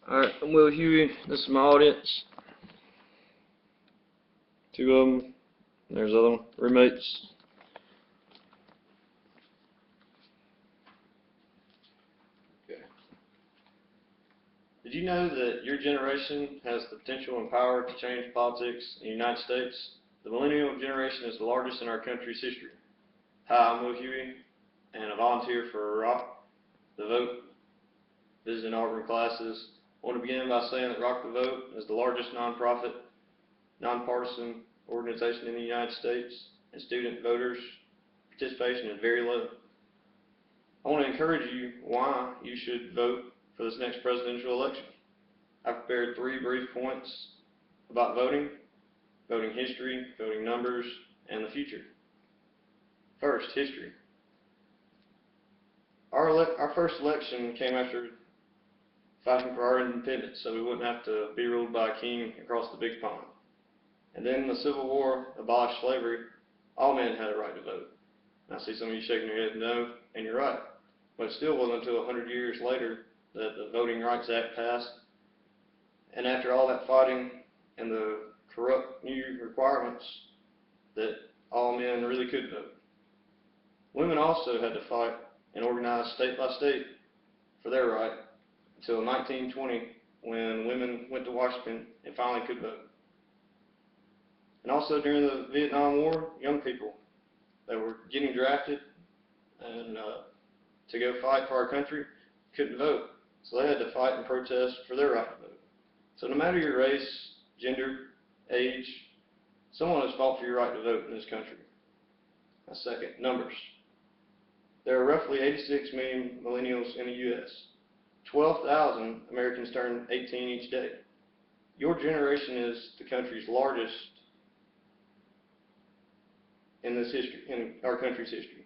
Alright, I'm Will Huey. This is my audience. Two of them. There's the other one. Roommates. Okay. Did you know that your generation has the potential and power to change politics in the United States? The millennial generation is the largest in our country's history. Hi, I'm Will Huey, and I volunteer for Rock the Vote, visiting Auburn classes. I want to begin by saying that Rock the Vote is the largest nonprofit, nonpartisan organization in the United States, and student voters' participation is very low. I want to encourage you why you should vote for this next presidential election. I've prepared 3 brief points about voting, voting history, voting numbers, and the future. First, history. Our first election came after fighting for our independence so we wouldn't have to be ruled by a king across the big pond. And then the Civil War abolished slavery. All men had a right to vote. And I see some of you shaking your head no, and you're right. But it still wasn't until 100 years later that the Voting Rights Act passed. And after all that fighting and the corrupt new requirements, that all men really could vote. Women also had to fight and organize state by state for their right until 1920, when women went to Washington and finally could vote. And also during the Vietnam War, young people that were getting drafted and to go fight for our country couldn't vote. So they had to fight and protest for their right to vote. So no matter your race, gender, age, someone has fought for your right to vote in this country. A second, numbers. There are roughly 86 million millennials in the U.S. 12,000 Americans turn 18 each day. Your generation is the country's largest in our country's history,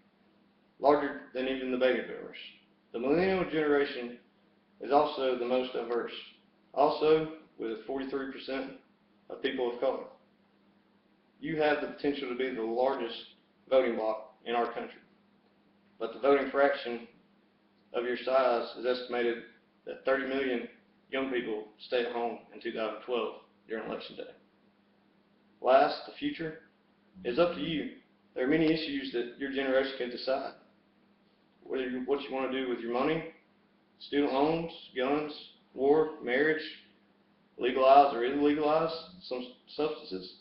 larger than even the baby boomers. The millennial generation is also the most diverse, also with 43% of people of color. You have the potential to be the largest voting bloc in our country, but the voting fraction of your size is estimated that 30 million young people stay at home in 2012 during Election Day. Last, the future is up to you. There are many issues that your generation can decide. What you want to do with your money, student loans, guns, war, marriage, legalize or illegalize some substances.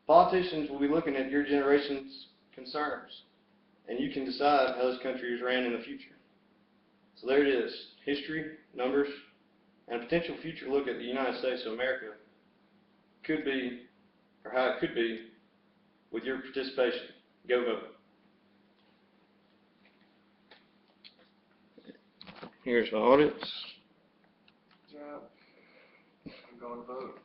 Politicians will be looking at your generation's concerns, and you can decide how this country is ran in the future. So there it is, history, numbers, and a potential future look at the United States of America could be, or how it could be, with your participation. Go vote. Here's my audience. Good job. I'm going to vote.